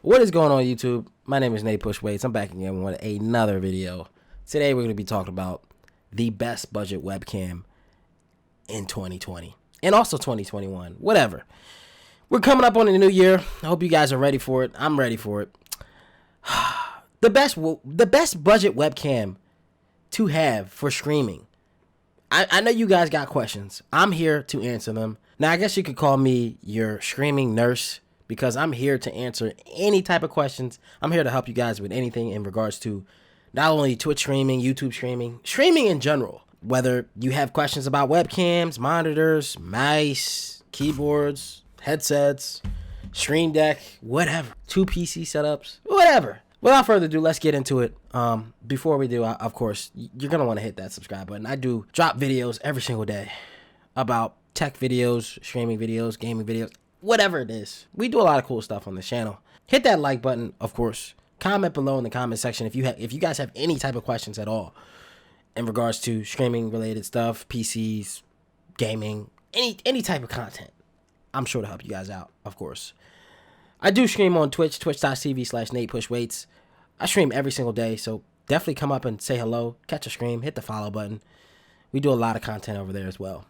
What is going on, YouTube? My name is Natepushweights. I'm back again with another video. Today we're going to be talking about the best budget webcam in 2020 and also 2021, whatever. We're coming up on the new year. I hope you guys are ready for it. I'm ready for it. The best budget webcam to have for streaming. I know you guys got questions. I'm here to answer them. Now, I guess you could call me your streaming nurse because I'm here to answer any type of questions. I'm here to help you guys with anything in regards to not only Twitch streaming, YouTube streaming in general. Whether you have questions about webcams, monitors, mice, keyboards, headsets, Stream Deck, whatever, 2 PC setups, whatever. Without further ado, let's get into it. Before we do, of course, you're going to want to hit that subscribe button. I do drop videos every single day about tech videos, streaming videos, gaming videos, whatever it is. We do a lot of cool stuff on the channel. Hit that like button, of course. Comment below in the comment section if you guys have any type of questions at all in regards to streaming related stuff, PCs, gaming, any type of content. I'm sure to help you guys out, of course. I do stream on Twitch, twitch.tv/Natepushweights. I stream every single day, so definitely come up and say hello, catch a stream, hit the follow button. We do a lot of content over there as well.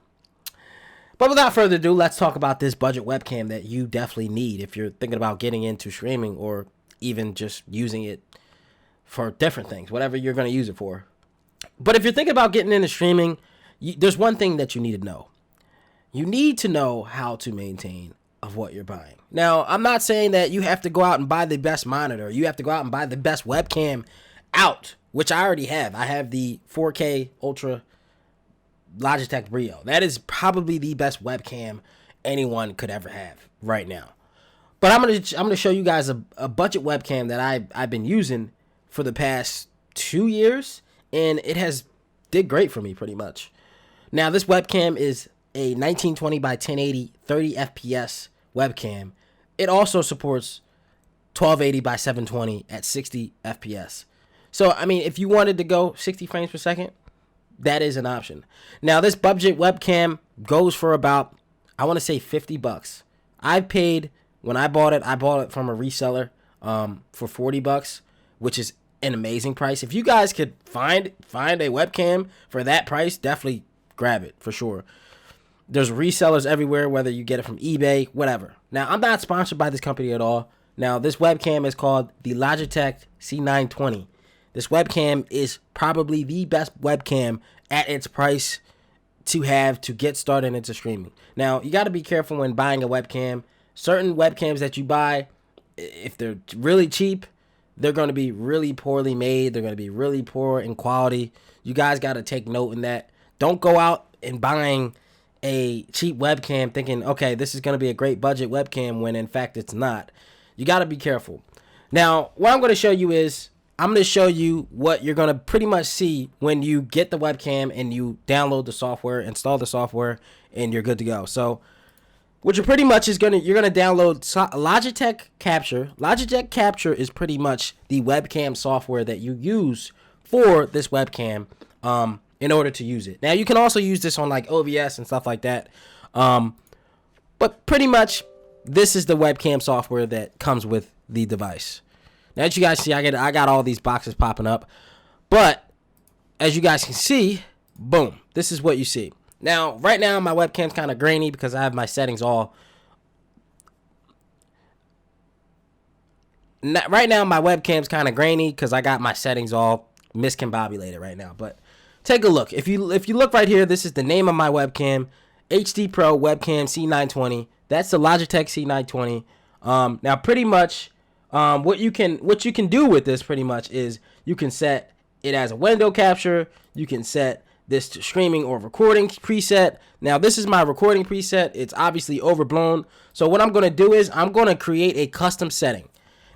But without further ado, let's talk about this budget webcam that you definitely need if you're thinking about getting into streaming or even just using it for different things, whatever you're going to use it for. But if you're thinking about getting into streaming, there's one thing that you need to know. You need to know how to maintain of what you're buying. Now, I'm not saying that you have to go out and buy the best monitor. You have to go out and buy the best webcam out, which I already have. I have the 4K Ultra Logitech Brio. That is probably the best webcam anyone could ever have right now. But I'm gonna show you guys a budget webcam that I've been using for the past 2 years, and it has did great for me pretty much. Now, this webcam is a 1920 by 1080 30 FPS webcam. It also supports 1280 by 720 at 60 FPS. So, I mean, if you wanted to go 60 frames per second, that is an option. Now, this budget webcam goes for about, I want to say $50. I paid, when I bought it from a reseller for $40, which is an amazing price. If you guys could find a webcam for that price, definitely grab it for sure. There's resellers everywhere, whether you get it from eBay, whatever. Now, I'm not sponsored by this company at all. Now, this webcam is called the Logitech C920. This webcam is probably the best webcam at its price to have to get started into streaming. Now, you got to be careful when buying a webcam. Certain webcams that you buy, if they're really cheap, they're going to be really poorly made. They're going to be really poor in quality. You guys got to take note in that. Don't go out and buying a cheap webcam thinking, okay, this is going to be a great budget webcam when in fact it's not. You got to be careful. Now, what I'm going to show you is I'm going to show you what you're going to pretty much see when you get the webcam and you download the software, install the software, and you're good to go. So what you're pretty much is you're going to download Logitech Capture. Logitech Capture is pretty much the webcam software that you use for this webcam in order to use it. Now, you can also use this on like OBS and stuff like that. But pretty much this is the webcam software that comes with the device. Now, as you guys see, I got all these boxes popping up. But as you guys can see, boom, this is what you see. Now, right now, my webcam's kind of grainy because I have my settings all. Right now, my webcam's kind of grainy because I got my settings all miscombobulated right now. But take a look. If you look right here, this is the name of my webcam, HD Pro Webcam C920. That's the Logitech C920. Now, pretty much, what you can do with this pretty much is you can set it as a window capture. You can set this to streaming or recording preset. Now, this is my recording preset. It's obviously overblown. So what I'm going to do is I'm going to create a custom setting.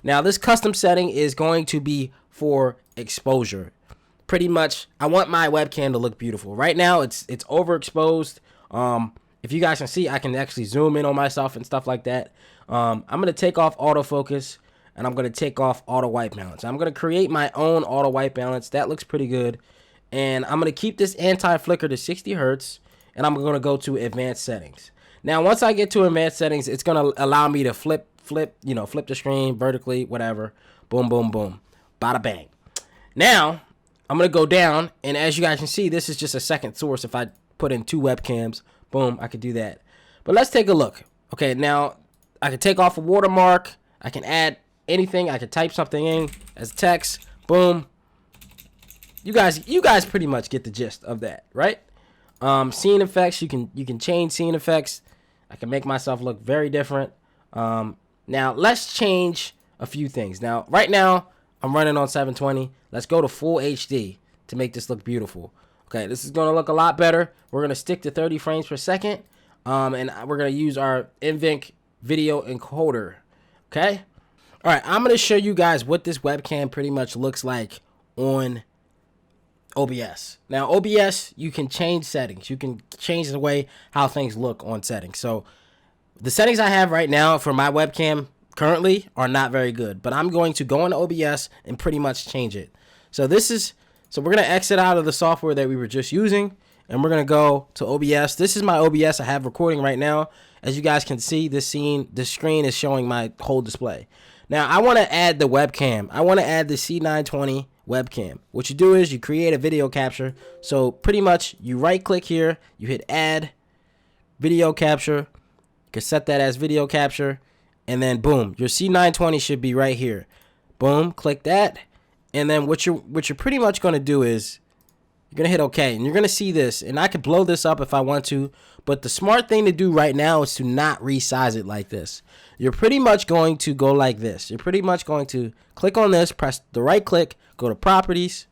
Now, this custom setting is going to be for exposure. Pretty much, I want my webcam to look beautiful. Right now, it's overexposed. If you guys can see, I can actually zoom in on myself and stuff like that. I'm going to take off autofocus, and I'm going to take off auto white balance. I'm going to create my own auto white balance. That looks pretty good. And I'm going to keep this anti-flicker to 60 hertz, and I'm going to go to advanced settings. Now, once I get to advanced settings, it's going to allow me to flip flip the screen vertically, whatever. Boom, boom, boom. Bada bang. Now, I'm going to go down, and as you guys can see, this is just a second source. If I put in 2 webcams, boom, I could do that. But let's take a look. Okay, now I can take off a watermark. I can add anything. I can type something in as text. Boom. You guys pretty much get the gist of that, right? Scene effects, you can change scene effects. I can make myself look very different. Now let's change a few things. Now, right now I'm running on 720. Let's go to full HD to make this look beautiful. Okay, this is gonna look a lot better. We're gonna stick to 30 frames per second, and we're gonna use our NVENC video encoder. Okay. All right, I'm gonna show you guys what this webcam pretty much looks like on OBS. Now, OBS, you can change settings. You can change the way how things look on settings. So the settings I have right now for my webcam currently are not very good, but I'm going to go into OBS and pretty much change it. So we're going to exit out of the software that we were just using, and we're going to go to OBS. This is my OBS I have recording right now. As you guys can see, the screen is showing my whole display. Now, I want to add the webcam. I want to add the C920 webcam. What you do is you create a video capture. So pretty much you right click here, you hit add video capture. You can set that as video capture, and then boom, your C920 should be right here. Boom, click that, and then what you're pretty much going to do is you're going to hit OK, and you're going to see this, and I could blow this up if I want to, but the smart thing to do right now is to not resize it like this. You're pretty much going to go like this. You're pretty much going to click on this, press the right click, go to properties,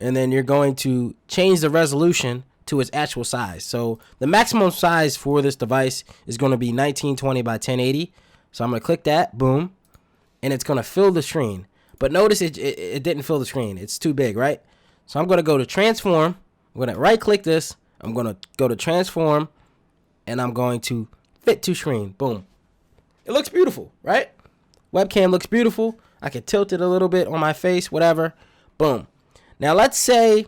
and then you're going to change the resolution to its actual size. So the maximum size for this device is going to be 1920 by 1080. So I'm going to click that, boom, and it's going to fill the screen. But notice it didn't fill the screen. It's too big, right? So I'm going to go to transform. I'm going to right click this. I'm going to go to transform, and I'm going to fit to screen. Boom. It looks beautiful, right? Webcam looks beautiful. I can tilt it a little bit on my face, whatever. Boom. Now let's say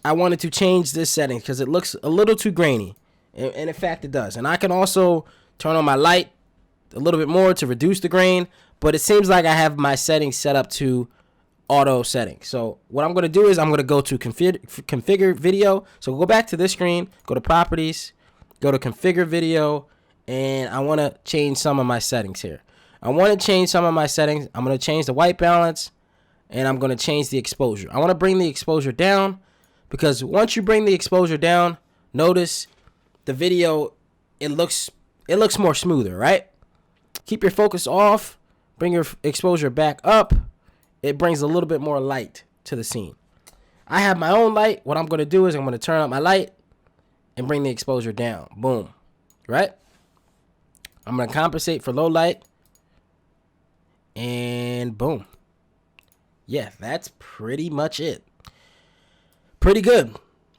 I wanted to change this setting because it looks a little too grainy. And in fact, it does. And I can also turn on my light a little bit more to reduce the grain. But it seems like I have my settings set up to auto settings. So what I'm going to do is I'm going to go to configure video. So go back to this screen, go to properties, go to configure video, and I want to change some of my settings here. I want to change some of my settings. I'm going to change the white balance, and I'm going to change the exposure. I want to bring the exposure down because once you bring the exposure down, notice the video, it looks more smoother, right? Keep your focus off, bring your exposure back up. It brings a little bit more light to the scene. I have my own light. What I'm going to do is I'm going to turn up my light and bring the exposure down. Boom. Right? I'm going to compensate for low light. And boom. Yeah, that's pretty much it. Pretty good.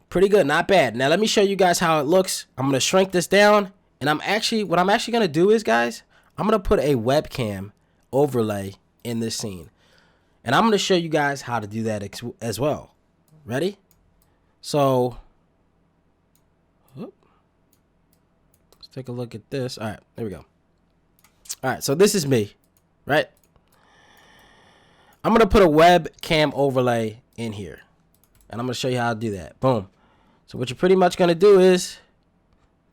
Pretty good. Not bad. Now let me show you guys how it looks. I'm going to shrink this down. And what I'm actually going to do is, guys, I'm going to put a webcam overlay in this scene. And I'm going to show you guys how to do that as well. Ready? So, let's take a look at this. All right, there we go. All right, so this is me, right? I'm going to put a webcam overlay in here. And I'm going to show you how to do that. Boom. So what you're pretty much going to do is,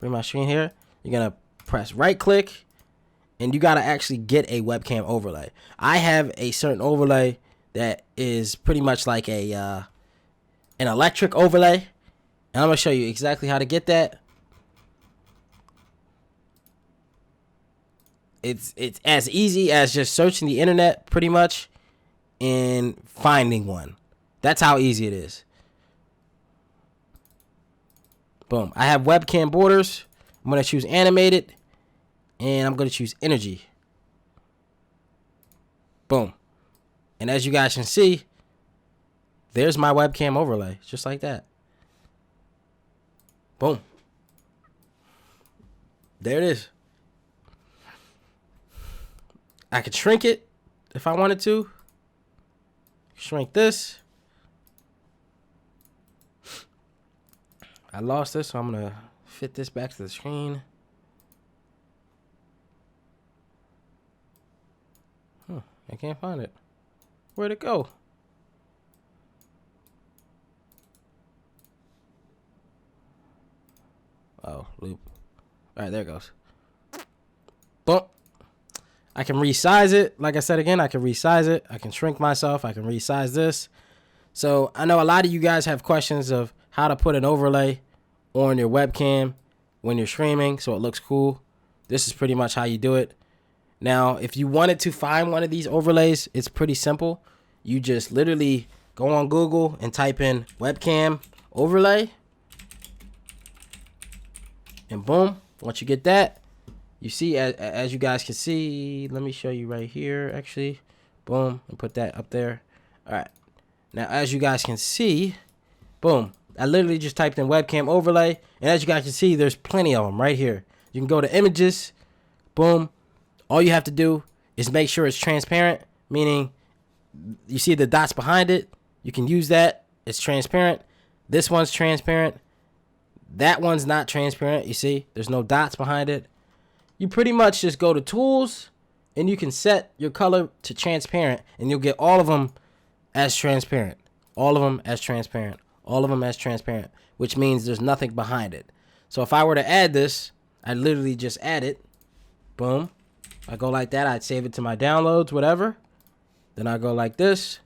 bring my screen here. You're going to press right click. And you got to actually get a webcam overlay. I have a certain overlay that is pretty much like an electric overlay. And I'm going to show you exactly how to get that. It's as easy as just searching the internet pretty much and finding one. That's how easy it is. Boom. I have webcam borders. I'm going to choose animated. And I'm going to choose energy. Boom. And as you guys can see, there's my webcam overlay. Just like that. Boom. There it is. I could shrink it if I wanted to. Shrink this. I lost this, so I'm going to fit this back to the screen. I can't find it. Where'd it go? Oh, loop. All right, there it goes. Boom. I can resize it. Like I said again, I can resize it. I can shrink myself. I can resize this. So I know a lot of you guys have questions of how to put an overlay on your webcam when you're streaming so it looks cool. This is pretty much how you do it. Now, if you wanted to find one of these overlays, it's pretty simple. You just literally go on Google and type in webcam overlay. And boom, once you get that, you see, as you guys can see, let me show you right here, actually. Boom, and put that up there. All right. Now, as you guys can see, boom, I literally just typed in webcam overlay. And as you guys can see, there's plenty of them right here. You can go to images, boom. All you have to do is make sure it's transparent, meaning you see the dots behind it. You can use that. It's transparent. This one's transparent. That one's not transparent. You see, there's no dots behind it. You pretty much just go to tools and you can set your color to transparent and you'll get all of them as transparent. All of them as transparent. All of them as transparent, which means there's nothing behind it. So if I were to add this, I'd literally just add it. Boom. I go like that. I'd save it to my downloads, whatever. Then I go like this.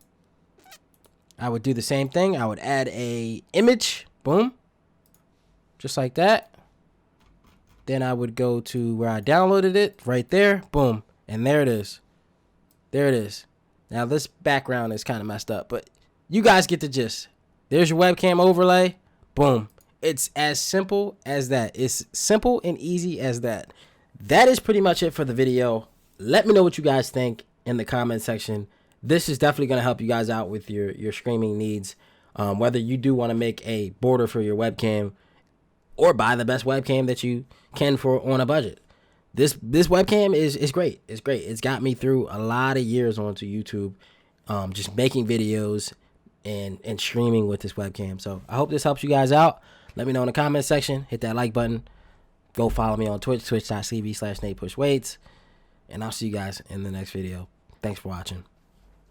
I would do the same thing. I would add a image. Boom. Just like that. Then I would go to where I downloaded it. Right there. Boom. And there it is. There it is. Now this background is kind of messed up, but you guys get the gist. There's your webcam overlay. Boom. It's as simple as that. It's simple and easy as that. That is pretty much it for the video. Let me know what you guys think in the comment section. This is definitely going to help you guys out with your streaming needs. Whether you do want to make a border for your webcam or buy the best webcam that you can for on a budget. This webcam is great. It's great. It's got me through a lot of years onto YouTube, just making videos and streaming with this webcam. So I hope this helps you guys out. Let me know in the comment section. Hit that like button. Go follow me on Twitch, twitch.tv/Natepushweights. And I'll see you guys in the next video. Thanks for watching.